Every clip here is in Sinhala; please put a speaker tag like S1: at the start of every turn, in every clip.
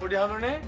S1: පොඩි හඳුනේ.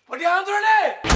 S1: පොඩි හඳුනේ.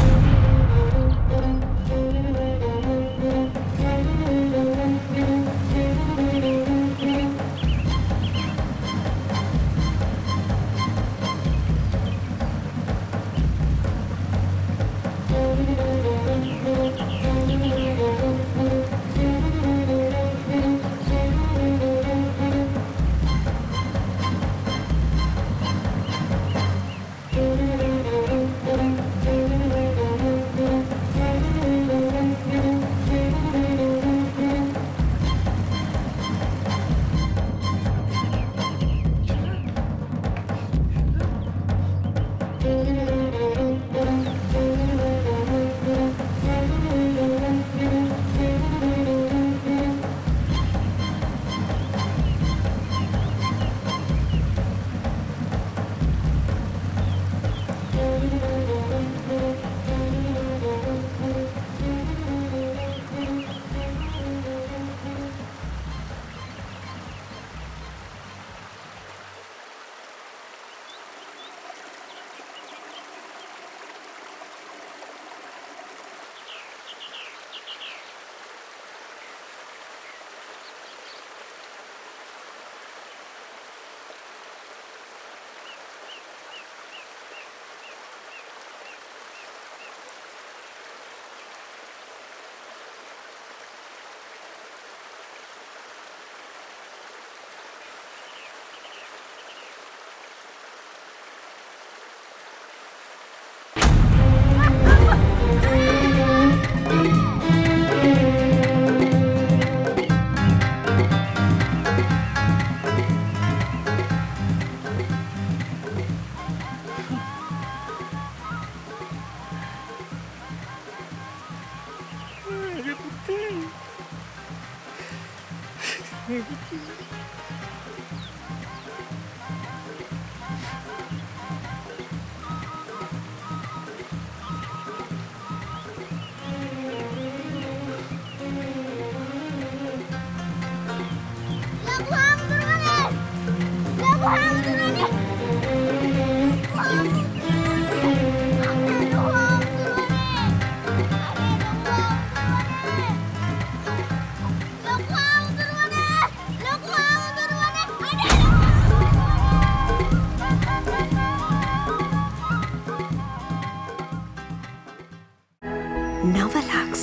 S2: නවලක්ස්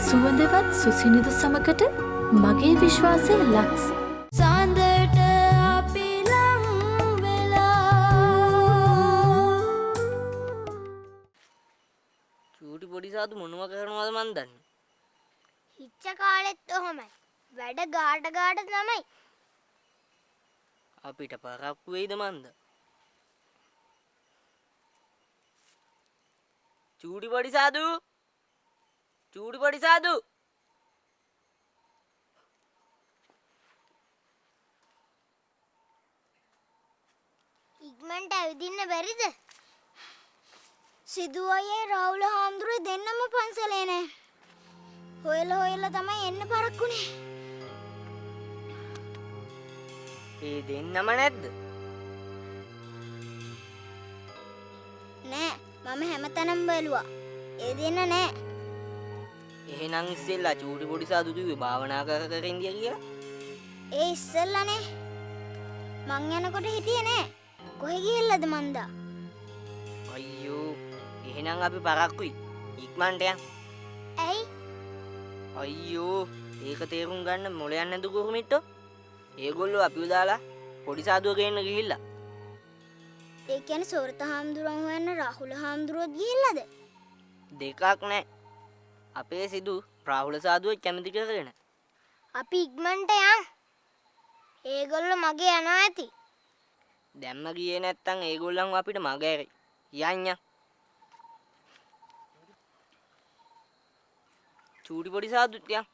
S2: සුවඳවත් සුසිනිදු සමකට මගේ විශ්වාසය ලක්ස් සාන්දට අපි ලං වෙලා
S3: චූටි පොඩි සාදු මොනවා කරනවද මන් දන්නේ.
S4: හිච්ච කාලෙත් ඔහොමයි. වැඩ ගාට තමයි.
S3: අපිට පරක්කු වෙයිද මන්ද? චූටි පොඩි සාදු
S4: ඉක්මනට ඇවිදින්න බැරිද? සිදු අයියේ රාහුල හාමුදුරුවෝ දෙන්නම පන්සලේ නෑ. හොයලා තමයි එන්න පරක්කුනේ.
S3: ඒ දෙන්නම නැද්ද?
S4: නෑ මම හැමතැනම බැලුවා. ඒ දෙන්න නෑ.
S3: එහෙනම් ඉස්සෙල්ලා චූටි පොඩි සාදු කිව්වේ භාවනා කර කර ඉඳිය කියලා.
S4: ඒ ඉස්සෙල්ලානේ. මං යනකොට හිටියේ නෑ. කොහෙ ගිහිල්ලාද මන්දා?
S3: අයියෝ එහෙනම් අපි පරක්කුයි. ඉක්මනට යන්න.
S4: ඇයි?
S3: අයියෝ ඒක තේරුම් ගන්න මොලයන් නැදු කොහොමිට්ටෝ? ඒගොල්ලෝ අපිව දාලා පොඩි සාදුව ගේන්න ගිහිල්ලා.
S4: ඒ කියන්නේ සෝරත හාමුදුරුවන් හොයන්න රාහුල හාමුදුරුවෝත් ගිහිල්ලාද?
S3: දෙකක් නෑ. අපේ සිදු රාහුල සාදුව කැමති කරගෙන.
S4: අපි ඉක්මනට යන්. ඒගොල්ලෝ මගේ යනවා ඇති.
S3: දැම්ම ගියේ නැත්තම් ඒගොල්ලන්ව අපිට මග ඇරයි. යන්න. චූටි පොඩි සාදුත් යන්.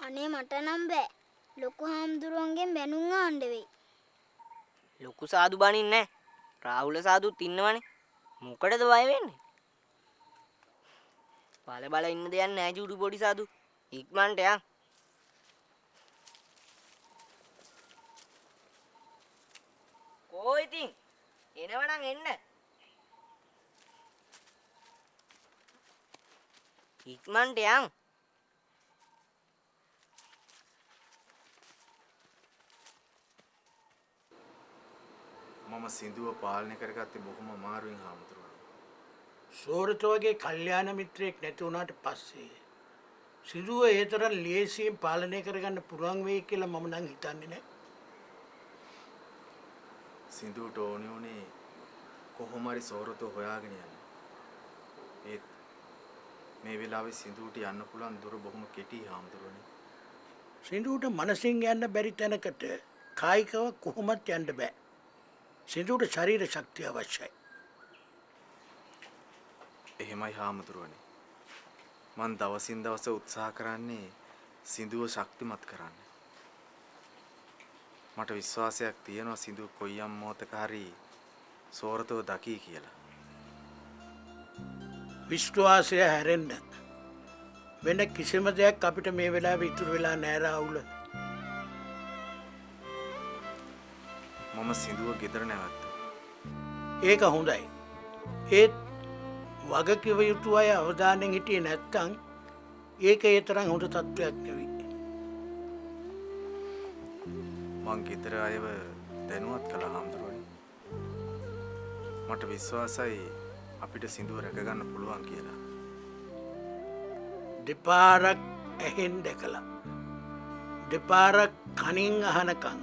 S4: අනේ මට නම් බෑ. ලොකු හාමුදුරුවන්ගෙන් බැනුම් ආන්න වෙයි.
S3: ලොකු සාදු බනින්නේ නැහැ. රාහුල සාදුත් ඉන්නවනේ. මොකටද බය වෙන්නේ? බල ඉන්න දෙයක් නැහැ චූටි පොඩි සාදු. ඉක්මනට යන්. කෝ ඉතින් එනවනම් එන්න. ඉක්මනට යන්.
S1: මම සින්දුව පාලනය කරගත්තේ බොහොම අමාරුවෙන් හාමුදුරුවෝ.
S5: සෝරත වගේ කල්යාණ මිත්‍රයෙක් නැති වුණාට පස්සේ සින්දුව ඒ තරම් ලේසියෙන් පාලනය කරගන්න පුළුවන් වෙයි කියලා මම නම් හිතන්නේ නැහැ.
S1: සින්දුවට ඕනේ උනේ කොහොම හරි සෝරතව හොයාගෙන යන්න. ඒත් මේ වෙලාවේ සින්දුවට යන්න පුළුවන් දුර බොහොම කෙටි හාමුදුරුවනේ.
S5: සින්දුවට මනසින් යන්න බැරි තැනකට කායිකව කොහොමත් යන්න බෑ. සින්දුවට ශරීර ශක්තිය අවශ්‍යයි.
S1: එහෙමයි හාමුදුරුවනේ. මං දවසින් දවස උත්සාහ කරන්නේ සින්දුව ශක්තිමත් කරන්න. මට විශ්වාසයක් තියෙනවා සින්දුව කොයියම් මොහොතක හරි සෝරතව දකී කියලා.
S5: විශ්වාසය හැරෙන්න වෙන කිසිම දෙයක් අපිට මේ වෙලාවේ ඉතුරු වෙලා නැහැ රාහුල.
S1: මම සින්දුව ගෙදර නැවත්තුවා.
S5: ඒක හොඳයි. ඒත් වගකිව යුතු අය අවධානයෙන් හිටියේ නැත්තම් ඒක ඒ තරම් හොඳ තත්ත්වයක් නෙවෙයි.
S1: මං ගෙදර අයව දැනුවත් කළා හාමුදුරුවනේ. මට විශ්වාසයි අපිට සින්දුව රැකගන්න පුළුවන් කියලා.
S5: දෙපාරක් ඇහෙන් දැකලා දෙපාරක් කනින් අහනකම්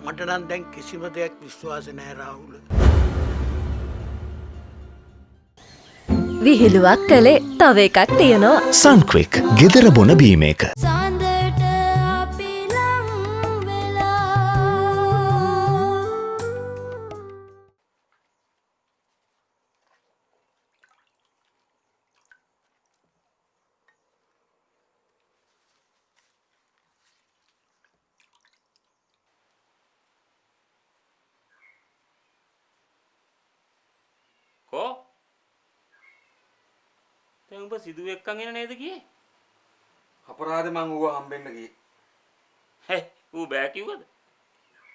S5: මට නම් දැන් කිසිම දෙයක් විශ්වාස නැහැ රාහුල.
S2: විහිළුවක් කළේ තව එකක් තියෙනවා.
S6: සන්ක්වික් ගෙදර බොන බීම එක.
S2: සඳට අපි ලං වෙලා
S7: කෝ දැන් උඹ සිදුව එක්කන් එන නේද ගියේ?
S8: අපරාධ මං ඌව හම්බෙන්න ගියේ.
S7: හේ ඌ බෑ කිව්වද?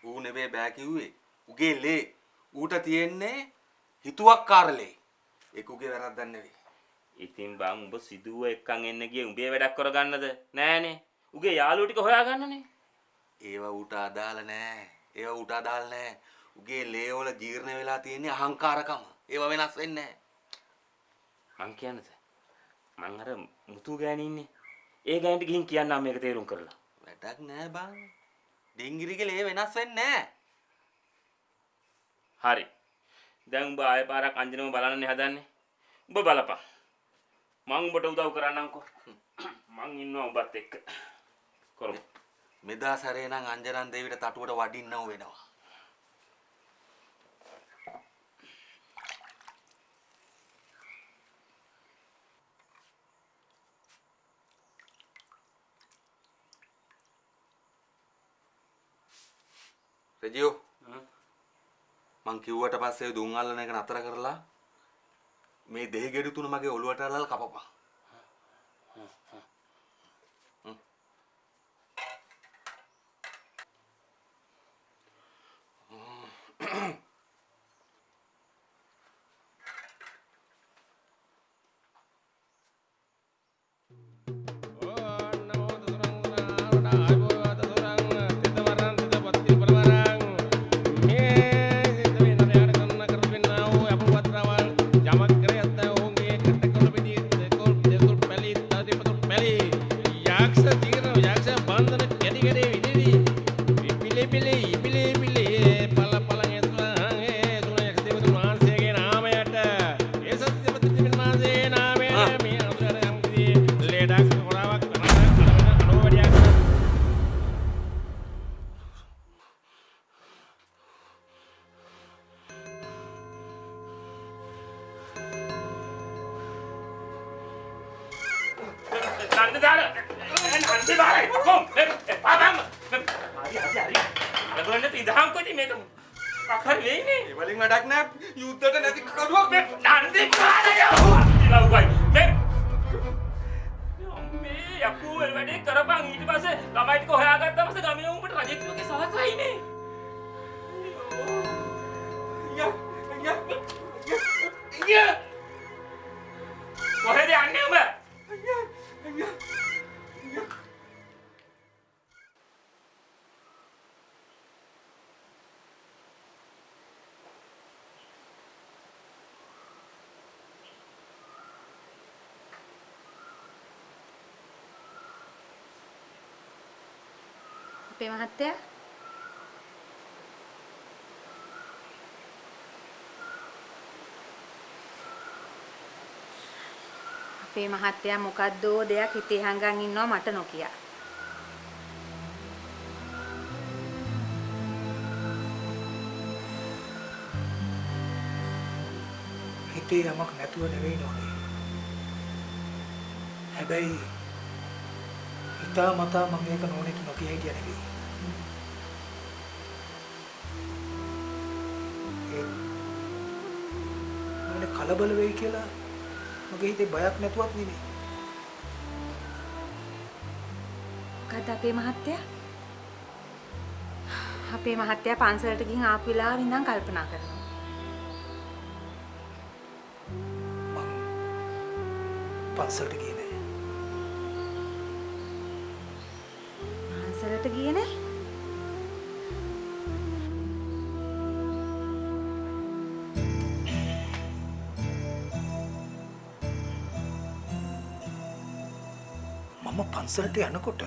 S8: ඌ නෙවෙයි බෑ කිව්වේ. උගේ ලේ. ඌට තියෙන්නේ හිතුවක්කාරලේ. ඒක උගේ වැරද්දක් නෙවෙයි.
S7: ඉතින් බං උඹ සිදුව එක්කන් එන්න ගියේ උඹේ වැඩක් කරගන්නද? නෑනේ. උගේ යාළුවෝ ටික හොයාගන්නනේ.
S8: ඒවා ඌට අදාළ නෑ. ඒවා ඌට අදාළ නෑ. උගේ ලේ වල ජීර්ණ වෙලා තියෙන්නේ අහංකාරකම. ඒවා වෙනස් වෙන්නේ නෑ.
S7: මං කියන්නද? මං අර මුතු ගෑණි ඉන්නේ. ඒ ගෑණිට ගිහින් කියන්නම් මේක තේරුම් කරලා.
S8: වැඩක් නෑ බං. ඩිංගිරිගේ ලේ වෙනස් වෙන්නේ නෑ.
S7: හරි. දැන් උඹ ආයෙ පාරක් අංජනම බලන්නනේ හදන්නේ. උඹ බලපන්. මං උඹට උදව් කරන්නම්කෝ. මං ඉන්නවා උඹත් එක්ක. කරමු.
S8: මෙදා සැරේ නම් අංජනන් දේවිට තටුවට වඩින්නව වෙනවා. රජියෝ මං කිව්වට පස්සේ දුම් අල්ලන එක නතර කරලා මේ දෙහි ගෙඩි තුන මගේ ඔළුවට අල්ලලා කපපන්.
S9: යමක් කරේ අත්ත ඔවුන්ගේ කටකවල පිටියේ දෙකෝල්
S7: නන්ද දාර නන්ද දාර කොම් පාදම් හරි ලගන්න තිදහම් කොටි මේක අකර වෙයිනේ
S8: ඒ වලින් වැඩක් නෑ යුද්ධයට නැති කරුවක්
S7: මේ නන්ද පාරයෝ ලව්වයි මේ අම්මේ යකෝ වැඩේ කරපන් ඊට පස්සේ ළමයි ටික හොයාගත්තා පස්සේ ගමේ උඹට රජෙක් වගේ සලකයිනේ කොහෙද යන්නේ උඹ
S9: අපේ මහත්තයා අපේ මහත්තයා මොකද්දෝ දෙයක් හිතේ හංගන් ඉන්නවා මට නොකිය.
S5: හිතේ යමක් නැතුව නෙවෙයි නෝනේ. හැබැයි හිතා මතා මම මේක නෝනෙට නොකිය හිටිය නෙවෙයි. මම කලබල වෙයි කියලා මගේ හිතේ බයක් නැතුවත් නෙවෙයි.
S9: මොකද අපේ මහත්තයා? අපේ මහත්තයා පන්සලට ගිහින් ආපු වෙලාවෙ ඉඳන් කල්පනා කරනවා.
S5: පන්සලට ගියේ නෑ.
S9: පන්සලට ගියේ නෑ?
S5: මම පන්සලට යනකොට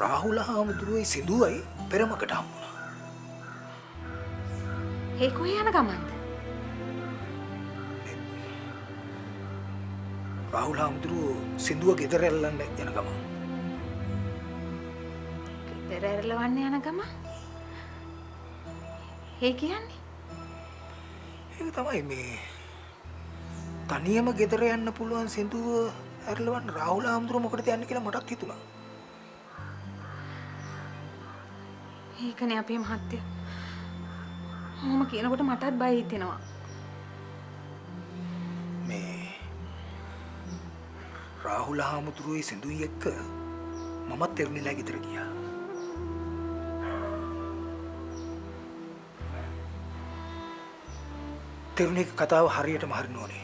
S5: රාහුල හාමුදුරුවෝයි සිඳුවයි පෙරමකට හම්බුණා.
S9: ඒ කොහේ යන ගමන්ද?
S5: රාහුල හාමුදුරුවෝ සිඳුව ගෙදර ඇල්ලන්න යන ගමන්.
S9: ගෙදර ඇරලවන්න යන ගමන්? ඒ කියන්නේ?
S5: ඒක තමයි මේ තනියම ගෙදර යන්න පුළුවන් සිඳුව ඇරලවන්න රාහුල හාමුදුරුවෝ මොකටද යන්නේ කියලා මටත් හිතුණා.
S9: ඒකනේ අපේ මහත්තයා. මම කියනකොට මටත් බය හිතෙනවා.
S5: මේ රාහුල හාමුදුරුවෝයි සිඳුයි එක්ක මමත් තෙරුණිලා ගෙදර ගියා. තෙරුණික කතාව හරියටම හරින ඕනේ.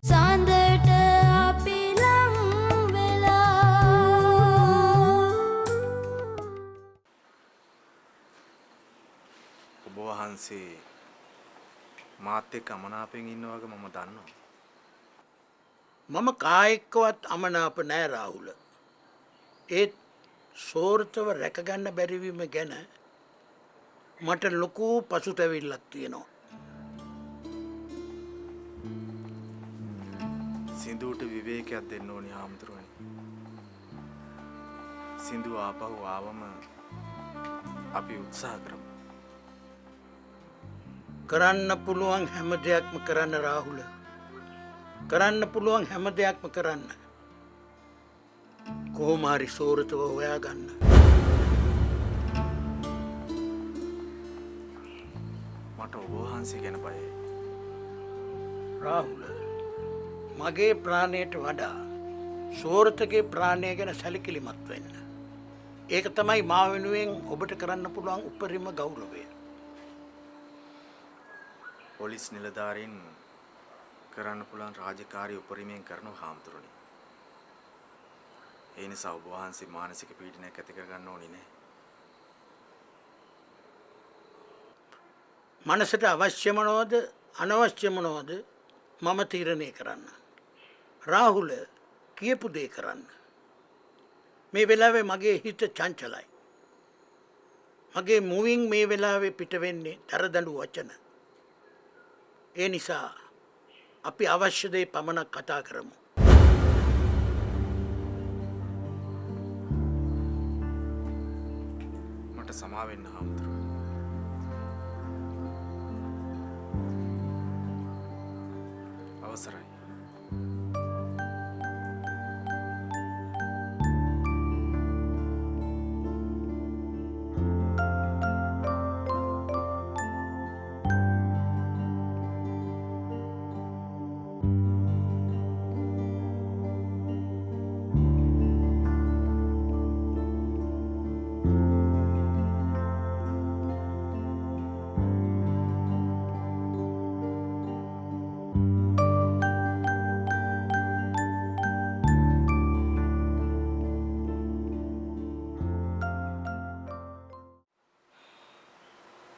S2: සඳට අපි ලං වෙලා
S1: ඔබ වහන්සේ මාත් එක්ක අමනාපෙන් ඉන්න වගේ මම දන්නවා.
S5: මම කායිකවත් අමනාප නෑ රාහුල. ඒත් සෝර්තව රැකගන්න බැරිවීම ගැන මට ලොකු පසුතැවිල්ලක් තියෙනවා.
S1: සිඳුට විවේකයක් දෙන්න ඕනි හාමුදුරුවනේ. සිඳුව ආපහු ආවම අපි උත්සාහ කරමු.
S5: කරන්න පුළුවන් හැම දෙයක්ම කරන්න රාහුල. කරන්න පුළුවන් හැම දෙයක්ම කරන්න. කොහොම හරි සෝරතව හොයාගන්න.
S1: මට ඔබ වහන්සේ ගැන බයයි.
S5: රාහුල මගේ ප්‍රාණයට වඩා සෝරතගේ ප්‍රාණය ගැන සැලකිලිමත් වෙන්න. ඒක තමයි මා වෙනුවෙන් ඔබට කරන්න පුළුවන් උපරිම ගෞරවය.
S1: පොලිස් නිලධාරීන් කරන්න පුළුවන් රාජකාරී උපරිමයෙන් කරනවා හාමුදුරුවනේ. ඒ නිසා ඔබ වහන්සේ මානසික පීඩනයක් ඇති කරගන්න ඕනේ නෑ.
S5: මනසට අවශ්‍ය මොනවද අනවශ්‍ය මොනවද මම තීරණය කරන්න. රාහුල කියපු දේ කරන්න. මේ වෙලාවේ මගේ හිත චංචලයි. මගේ මුවින් මේ වෙලාවේ පිට වෙන්නේ දරදඬු වචන. ඒ නිසා අපි අවශ්‍ය දේ පමණක් කතා කරමු.
S1: මට සමා වෙන්න හාමුදුරුවෝ. අවසරයි.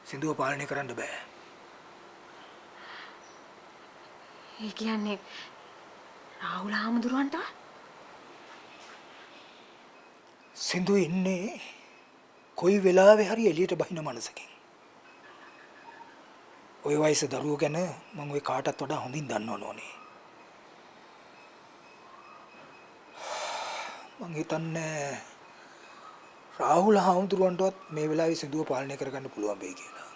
S10: සින්දුව පාලනය කරන්න බෑ.
S9: ඒ කියන්නේ රාහුල හාමුදුරුවන්ට
S10: සින්දුව ඉන්නේ කොයි වෙලාවෙ හරි එළියට බහින මනසකින්. ඔය වයස දරුවෝ ගැන මම ඔය කාටත් වඩා හොඳින් දන්නව නෝනේ. මං හිතන්නේ රාහුල හාමුදුරුවන්ටවත් මේ වෙලාවේ සින්දුව පාලනය කරගන්න පුළුවන් වෙයි කියලා.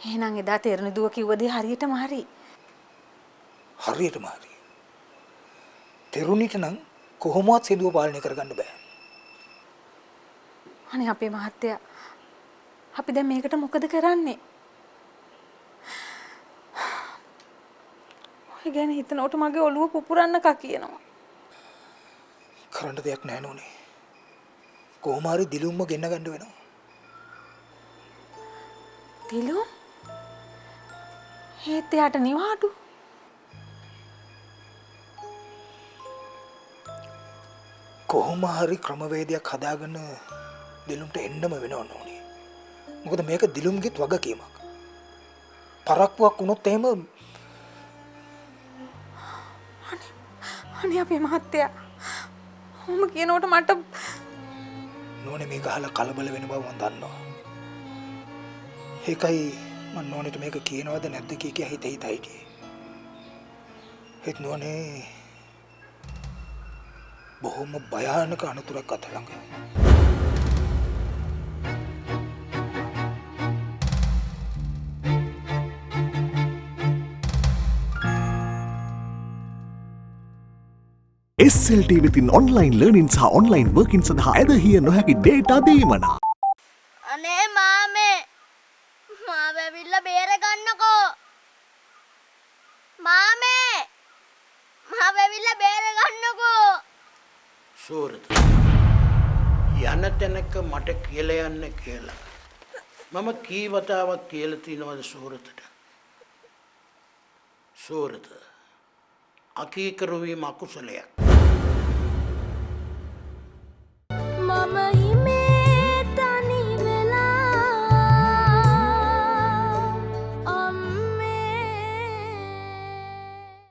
S9: එහෙනම් එදා තෙරණ දුව කිව්ව දේ හරියටම හරි.
S10: හරියටම හරි. තෙරුණිට නම් කොහොමවත් සින්දුව පාලනය කරගන්න බෑ.
S9: අනේ අපේ මහත්තයා අපි දැන් මේකට මොකද කරන්නේ? ඔය ගැන හිතනකොට මගේ ඔළුව පුපුරන්න කා කියනවා.
S10: කරන්න දෙයක් නැහැ නෝනේ. කොහොම හරි දිලුම්ම ගෙන්න ගන්න වෙනවා.
S9: දිලුම්? ඒත් එයාට නිවාඩු.
S10: කොහොම හරි ක්‍රමවේදයක් හදාගෙන දිලුම්ට එන්නම වෙනව නෝනේ. මොකද මේක දිලුම්ගෙත් වගකීමක්. පරක්කුවක් වුණොත් එහෙම
S9: අනේ අපේ මහත්තයා ඔහොම කියනකොට මට
S10: නෝනේ මේක අහලා කලබල වෙන බව මම දන්නවා. ඒකයි මම නෝනෙට මේක කියනවද නැද්ද කිය හිත හිතයි. ඒත් නෝනේ බොහොම භයානක අනතුරක් අත ළඟ.
S6: SLT වෙතින් ඔන්ලයින් ලර්නින් සහ ඔන්ලයින් වර්කින් සඳහා ඇදහිය නොහැකි ඩේටා දීමනා.
S4: අනේ මාමේ මාව ඇවිල්ලා බේර ගන්නකෝ. මාමේ මාව ඇවිල්ලා බේර ගන්නකෝ.
S5: සූරත යන තැනක මට කියලා යන්න කියලා මම කී වතාවක් කියලා තිනවද සූරතට? සූරත අකීකරු වීම අකුසලයක්.